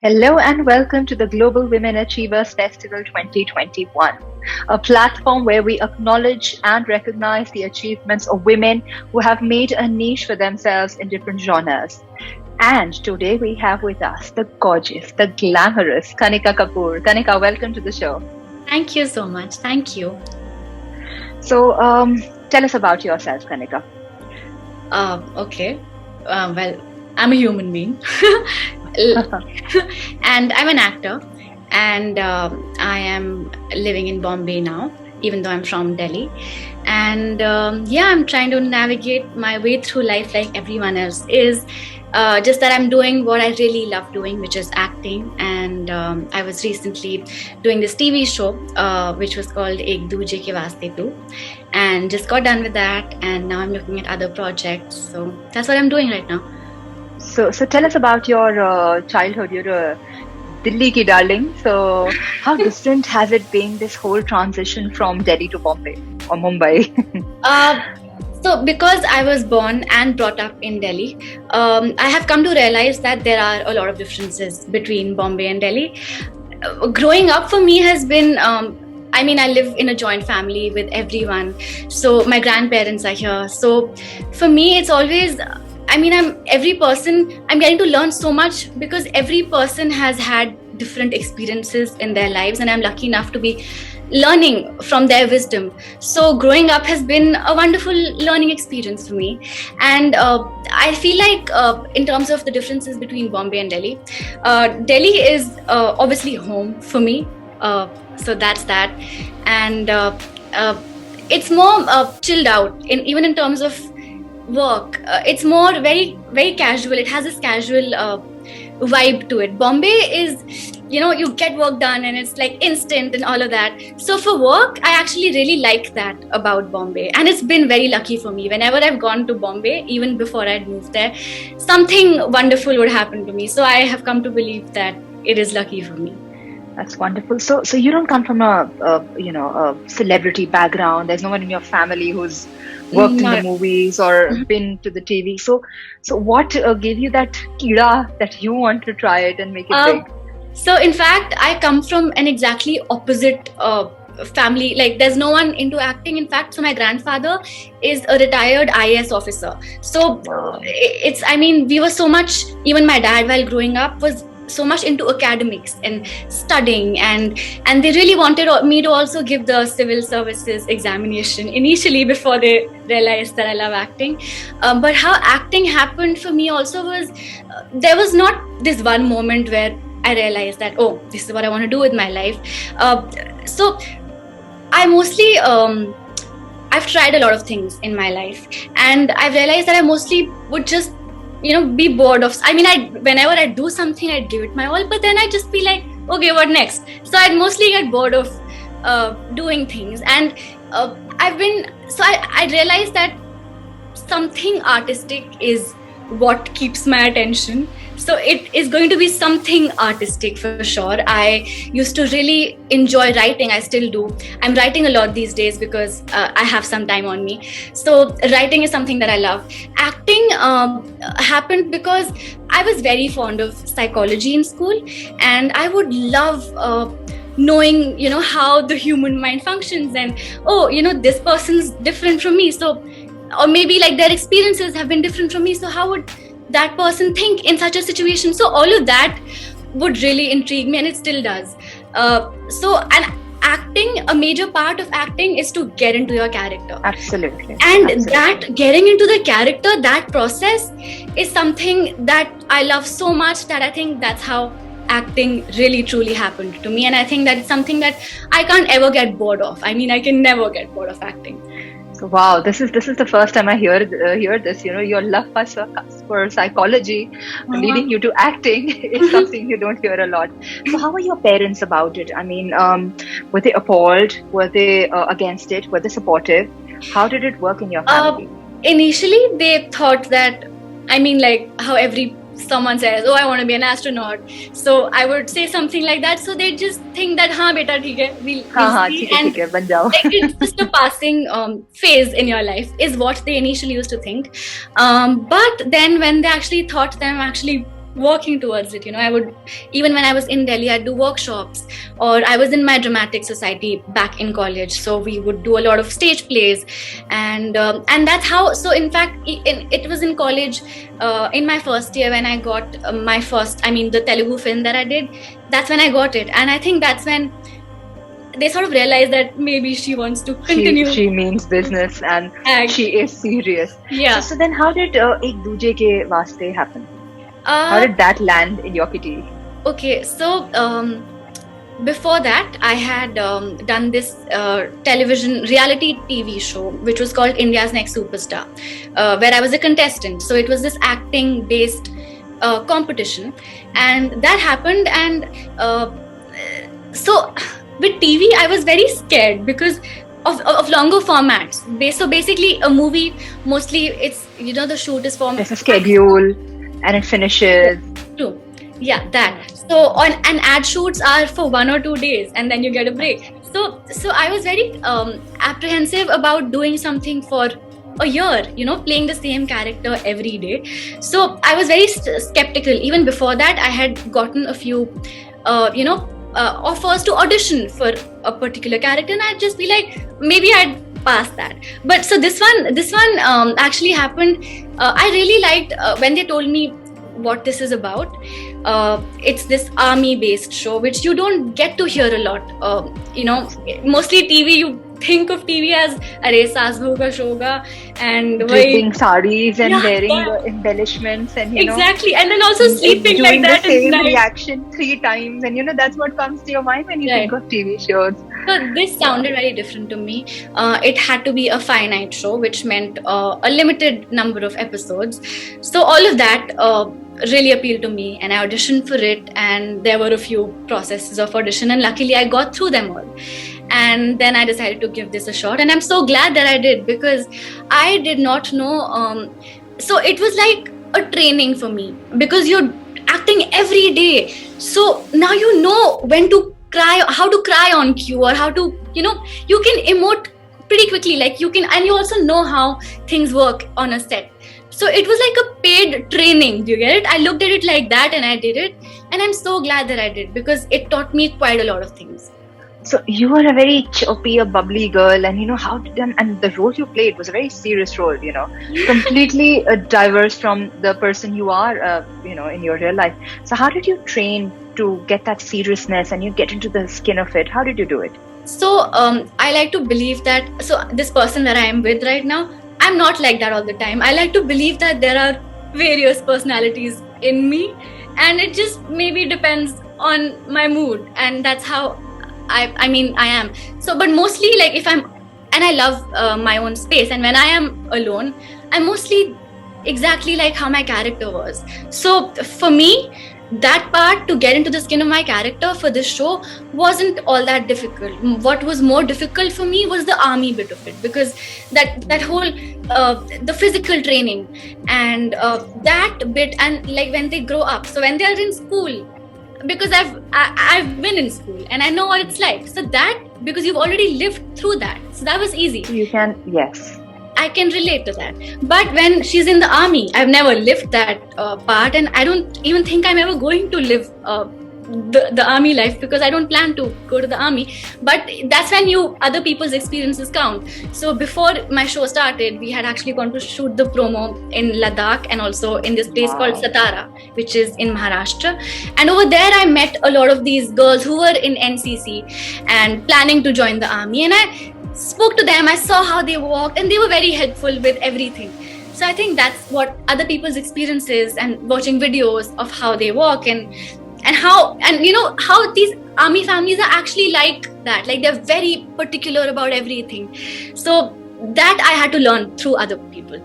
Hello and welcome to the Global Women Achievers Festival 2021, a platform where we acknowledge and recognize the achievements of women who have made a niche for themselves in different genres. And today we have with us the gorgeous, the glamorous Kanikka Kapur. Kanika, welcome to the show. Thank you so much. Thank you. So, tell us about yourself, Kanika. Okay. Well, I'm a human being. And I'm an actor, and I am living in Bombay now, even though I'm from Delhi. And I'm trying to navigate my way through life like everyone else is. Just that I'm doing what I really love doing, which is acting. And I was recently doing this TV show, which was called Ek Duje Ke Vaste Tu, and just got done with that. And now I'm looking at other projects. So that's what I'm doing right now. So tell us about your childhood. You're a Delhi ki darling. So how different has it been, this whole transition from Delhi to Bombay or Mumbai? So because I was born and brought up in Delhi, I have come to realize that there are a lot of differences between Bombay and Delhi. Growing up for me has been, I live in a joint family with everyone. So my grandparents are here. So for me, it's always, I'm getting to learn so much because every person has had different experiences in their lives, and I'm lucky enough to be learning from their wisdom. So growing up has been a wonderful learning experience for me. And I feel like in terms of the differences between Bombay and Delhi, Delhi is obviously home for me. So that's that. And it's more chilled out, even in terms of work. It's more very, very casual. It has this casual vibe to it. Bombay is, you get work done and it's like instant and all of that. So for work, I actually really like that about Bombay. And it's been very lucky for me. Whenever I've gone to Bombay, even before I'd moved there, something wonderful would happen to me. So I have come to believe that it is lucky for me. That's wonderful. So you don't come from a celebrity background. There's no one in your family who's worked in the movies or been to the TV. So what gave you that kida that you want to try it and make it big? So in fact, I come from an exactly opposite family. Like there's no one into acting. In fact, so my grandfather is a retired IAS officer. So we were so much, even my dad while growing up was so much into academics and studying, and they really wanted me to also give the civil services examination initially before they realized that I love acting. But how acting happened for me also was, there was not this one moment where I realized that, oh, this is what I want to do with my life. So I mostly, I've tried a lot of things in my life, and I've realized that I mostly would just be bored of, whenever I do something, I'd give it my all, but then I'd just be like, okay, what next? So I'd mostly get bored of doing things. And I realized that something artistic is what keeps my attention. So it is going to be something artistic for sure. I used to really enjoy writing. I still do. I'm writing a lot these days because I have some time on me. So writing is something that I love. Acting happened because I was very fond of psychology in school, and I would love knowing, how the human mind functions, and this person's different from me. So, or maybe like their experiences have been different from me. So how would that person think in such a situation? So all of that would really intrigue me, and it still does. And acting, a major part of acting is to get into your character. Absolutely. And that getting into the character, that process is something that I love so much, that I think that's how acting really truly happened to me. And I think that it's something that I can't ever get bored of. I can never get bored of acting. So wow, this is the first time I hear this. Your love for psychology leading you to acting is something you don't hear a lot. So how were your parents about it? Were they appalled? Were they against it? Were they supportive? How did it work in your family? Initially, they thought that, how someone says, oh, I want to be an astronaut. So I would say something like that. So they just think that, beta, theek hai, we'll see. And ban jao. Like, it's just a passing phase in your life is what they initially used to think. But then when they actually thought them actually working towards it. I would, even when I was in Delhi, I'd do workshops, or I was in my dramatic society back in college, so we would do a lot of stage plays, and that's how. So in fact, it was in college, in my first year, when I got my first, the Telugu film that I did. That's when I got it, and I think that's when they sort of realized that maybe she wants to continue. She means business, and she is serious. Yeah. So then how did Ek Duje Ke Vaste happen? How did that land in your kitty? Okay, so before that, I had done this television reality TV show, which was called India's Next Superstar, where I was a contestant. So it was this acting based competition, and that happened. And so with TV, I was very scared because of longer formats. So basically, a movie, mostly it's, the shoot is for... There's a schedule and it finishes. True. Yeah, that. So and ad shoots are for 1 or 2 days and then you get a break. So I was very apprehensive about doing something for a year, playing the same character every day. So I was very skeptical. Even before that, I had gotten a few, offers to audition for a particular character, and I'd just be like, maybe I'd pass that. But so this one actually happened. I really liked when they told me what this is about. It's this army based show, which you don't get to hear a lot. Mostly TV, you think of TV as Are Saas Bahu Ka Shoga, and dripping sarees and wearing the embellishments, and exactly, and then also sleeping doing like that the same reaction 3 times, and that's what comes to your mind when you think of TV shows. So this sounded very different to me. It had to be a finite show, which meant a limited number of episodes. So all of that really appealed to me, and I auditioned for it, and there were a few processes of audition, and luckily I got through them all. And then I decided to give this a shot, and I'm so glad that I did, because I did not know. So it was like a training for me, because you're acting every day. So now you know when to cry, how to cry on cue, or how to, you can emote pretty quickly, like you can, and you also know how things work on a set. So it was like a paid training. Do you get it? I looked at it like that, and I did it, and I'm so glad that I did, because it taught me quite a lot of things. So you were a very choppy, a bubbly girl, and and the role you played was a very serious role, completely diverse from the person you are, in your real life. So how did you train to get that seriousness and you get into the skin of it? How did you do it? So I like to believe that, so this person that I am with right now, I'm not like that all the time. I like to believe that there are various personalities in me, and it just maybe depends on my mood, and that's how I am. So, but mostly, like, if I'm, and I love my own space, and when I am alone, I'm mostly exactly like how my character was. So for me, that part, to get into the skin of my character for this show, wasn't all that difficult. What was more difficult for me was the army bit of it, because that whole the physical training, and that bit, and like when they grow up, so when they are in school, because I've been in school and I know what it's like. So that, because you've already lived through that, so that was easy. You can, yes, I can relate to that. But when she's in the army, I've never lived that part, and I don't even think I'm ever going to live the army life, because I don't plan to go to the army. But that's when other people's experiences count. So before my show started, we had actually gone to shoot the promo in Ladakh, and also in this place called Satara, which is in Maharashtra. And over there, I met a lot of these girls who were in NCC and planning to join the army. And I spoke to them, I saw how they walked, and they were very helpful with everything. So I think that's what other people's experiences, and watching videos of how they walk, and how these army families are actually like that, like they're very particular about everything. So that I had to learn through other people.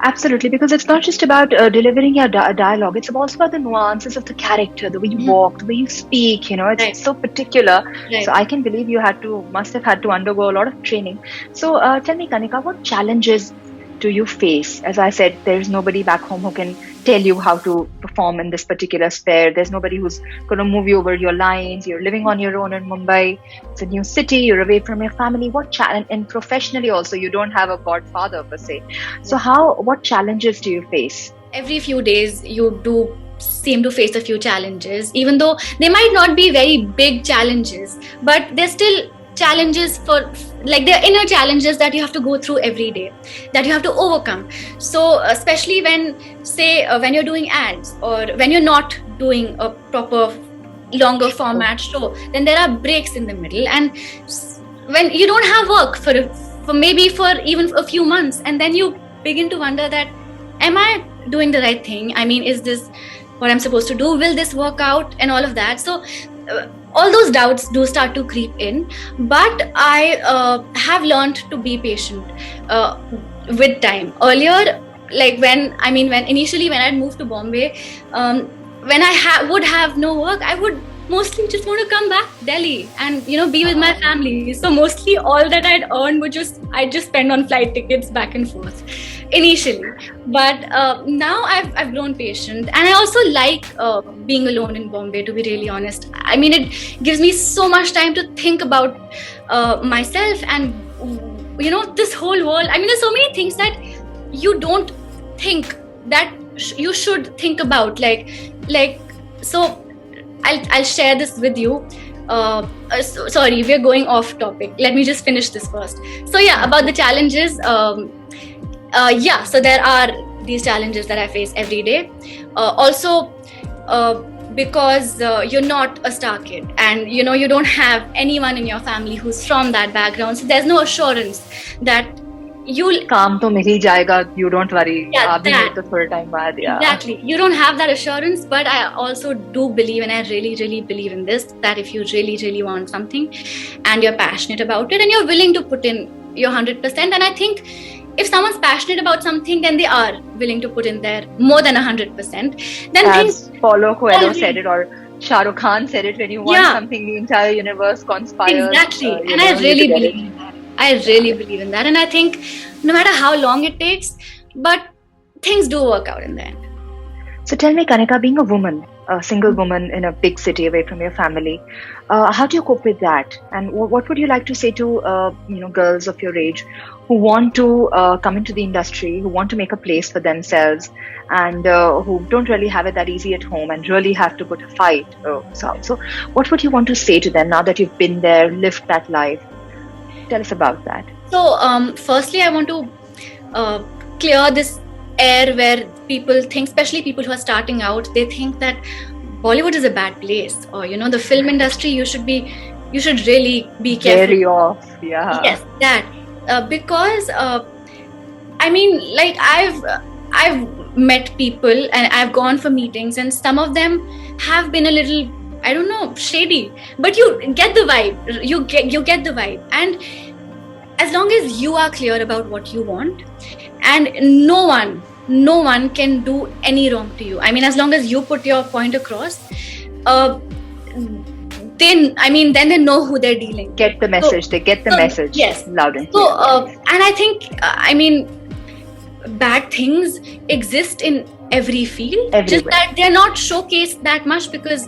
Absolutely, because it's not just about delivering your dialogue, it's also about the nuances of the character, the way you walk, the way you speak, it's so particular. Right. So I can believe you must have had to undergo a lot of training. So tell me, Kanika, what challenges do you face? As I said, there's nobody back home who can tell you how to perform in this particular sphere. There's nobody who's going to move you over your lines. You're living on your own in Mumbai. It's a new city. You're away from your family. What challenge? And professionally also, you don't have a godfather per se. So what challenges do you face? Every few days, you do seem to face a few challenges, even though they might not be very big challenges, but they're still challenges, for like their inner challenges that you have to go through every day, that you have to overcome. So especially when, say, when you're doing ads, or when you're not doing a proper longer format show, then there are breaks in the middle, and when you don't have work for maybe for even a few months, and then you begin to wonder that, am I doing the right thing? I mean, is this what I'm supposed to do? Will this work out? And all of that. So all those doubts do start to creep in, but I have learned to be patient with time. Earlier, like when initially when I'd moved to Bombay, when I would have no work, I would mostly just want to come back to Delhi and be with my family. So mostly all that I'd earned I'd just spend on flight tickets back and forth initially. But now I've grown patient, and I also like being alone in Bombay, to be really honest. I mean, it gives me so much time to think about myself and this whole world. I mean, there's so many things that you don't think that you should think about, like so I'll share this with you. Sorry, we're going off topic. Let me just finish this first. So yeah, about the challenges. So there are these challenges that I face every day. Also, because you're not a star kid, and you don't have anyone in your family who's from that background, so there's no assurance that you'll काम तो मिल ही जाएगा, you don't worry. Yeah, Exactly. You don't have that assurance, but I also do believe, and I really, really believe in this, that if you really, really want something and you're passionate about it and you're willing to put in your 100%, and I think if someone's passionate about something, then they are willing to put in their more than 100%. Then as Paulo Coelho said it, or Shah Rukh Khan said it, when you want something, the entire universe conspires. Exactly, and I really believe in that. I really believe in that, and I think no matter how long it takes, but things do work out in the end. So tell me, Kanika, being a woman, a single woman in a big city away from your family, how do you cope with that? And what would you like to say to girls of your age who want to come into the industry, who want to make a place for themselves, and who don't really have it that easy at home and really have to put a fight? So what would you want to say to them now that you've been there, lived that life? Tell us about that. So, firstly, I want to clear this air where people think, especially people who are starting out, they think that Bollywood is a bad place, or the film industry, you should really be careful. Very off, yeah. Yes, that because I mean, like I've met people and I've gone for meetings, and some of them have been a little, I don't know, shady, but you get the vibe. You get the vibe, and as long as you are clear about what you want, and no one can do any wrong to you. I mean, as long as you put your point across, then they know who they're dealing. Get the message. They get the message. Yes, loud and clear. So, and I think, bad things exist in every field. Everywhere. Just that they're not showcased that much because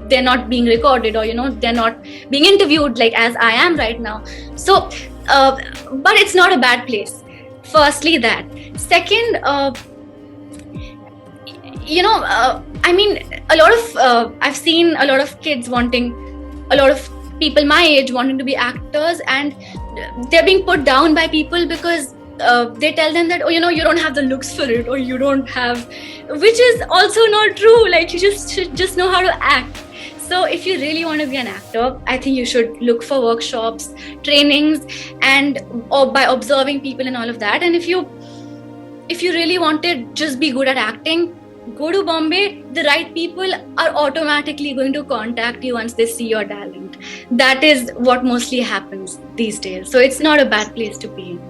they're not being recorded, or they're not being interviewed like as I am right now. So but it's not a bad place. Firstly, that. Second, a lot of I've seen a lot of kids a lot of people my age wanting to be actors, and they're being put down by people because they tell them that, you don't have the looks for it, or you don't have, which is also not true. Like, you just know how to act. So if you really want to be an actor, I think you should look for workshops, trainings, or by observing people and all of that. And if you really want to just be good at acting, go to Bombay. The right people are automatically going to contact you once they see your talent. That is what mostly happens these days. So it's not a bad place to be in.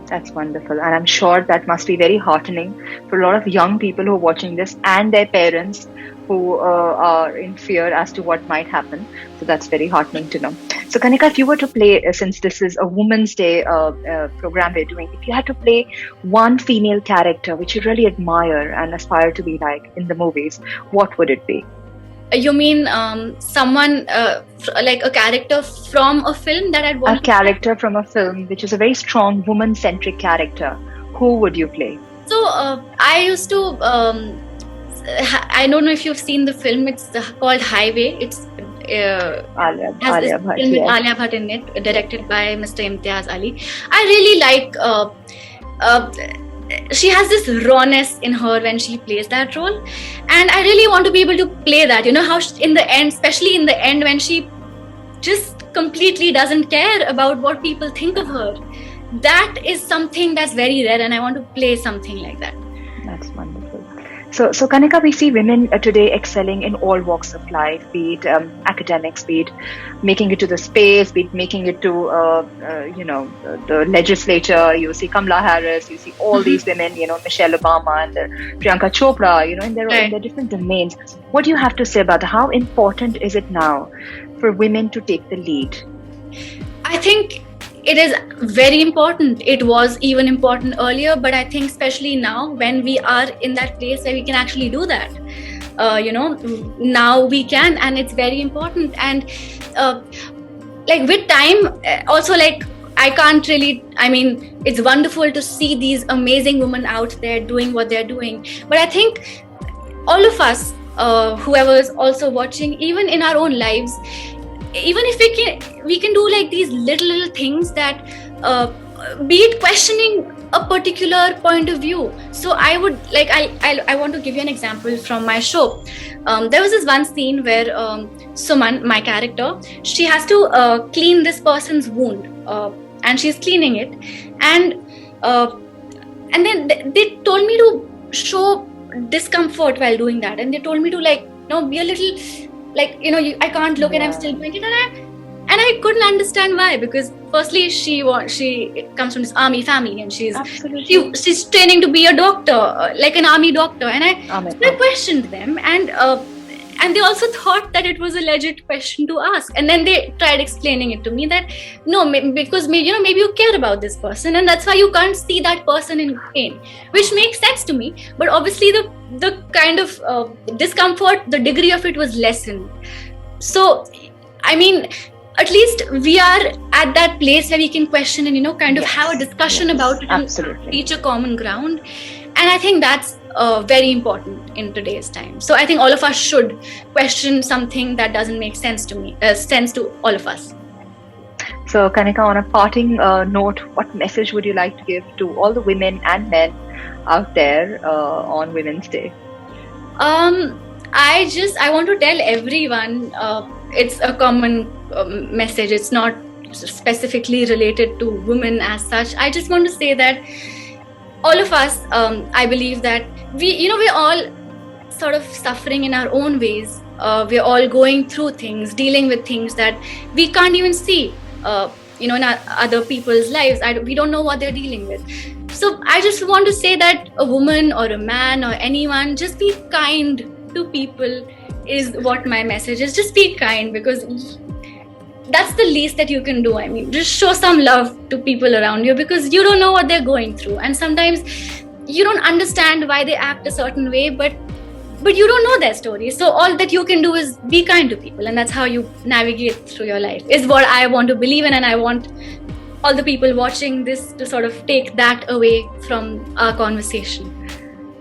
That's wonderful. And I'm sure that must be very heartening for a lot of young people who are watching this, and their parents who are in fear as to what might happen. So that's very heartening to know. So Kanika, if you were to play, since this is a Women's Day program we're doing, if you had to play one female character which you really admire and aspire to be like in the movies, what would it be? You mean someone like a character from a film that I'd want? A character from a film which is a very strong woman-centric character. Who would you play? So I used to I don't know if you've seen the film. It's called Highway. It's Alia has this Bhatt, film with yes. Alia Bhatt in it, directed by Mr. Imtiaz Ali. I really like. She has this rawness in her when she plays that role, and I really want to be able to play that. You know how in the end, especially in the end, when she just completely doesn't care about what people think of her. That is something that's very rare, and I want to play something like that. That's wonderful. So Kanika, we see women today excelling in all walks of life, be it academics, be it making it to the space, be it making it to the legislature. You see Kamala Harris, you see all these women, Michelle Obama and Priyanka Chopra, in their different domains. What do you have to say about how important is it now for women to take the lead? I think it is very important. It was even important earlier, but I think especially now when we are in that place where we can actually do that, now we can, and it's very important. And with time, also I can't really, it's wonderful to see these amazing women out there doing what they're doing. But I think all of us, whoever is also watching, even in our own lives, even if we can do these little things that be it questioning a particular point of view. So I would I want to give you an example from my show. There was this one scene where Suman, my character, she has to clean this person's wound, and she's cleaning it, and then they told me to show discomfort while doing that, and they told me to be a little I can't look, and I'm still doing it, and I couldn't understand why, because firstly she comes from this army family, and she's training to be a doctor, like an army doctor, and I questioned them, and they also thought that it was a legit question to ask, and then they tried explaining it to me that no, because maybe you care about this person, and that's why you can't see that person in pain, which makes sense to me. But obviously the kind of discomfort, the degree of it was lessened. So at least we are at that place where we can question and kind of have a discussion about it, and reach a common ground. And I think that's very important in today's time. So I think all of us should question something that doesn't make sense to all of us. So Kanika, on a parting note, what message would you like to give to all the women and men out there on Women's Day? I want to tell everyone, it's a common message. It's not specifically related to women as such. I just want to say that all of us, I believe that we're all sort of suffering in our own ways. We're all going through things, dealing with things that we can't even see, in other people's lives. We don't know what they're dealing with. So I just want to say that a woman or a man or anyone, just be kind to people is what my message is. Just be kind, because that's the least that you can do. Just show some love to people around you, because you don't know what they're going through, and sometimes you don't understand why they act a certain way, but you don't know their story. So all that you can do is be kind to people, and that's how you navigate through your life, is what I want to believe in. And I want all the people watching this to sort of take that away from our conversation.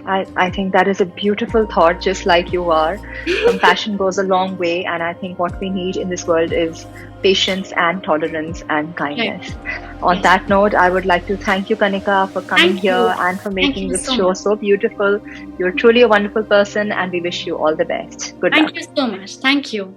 I think that is a beautiful thought, just like you are. Compassion goes a long way, and I think what we need in this world is patience and tolerance and kindness. Right. On that note, I would like to thank you, Kanika, for coming here and for making this show so beautiful. You're truly a wonderful person, and we wish you all the best. Good luck. Thank you so much. Thank you.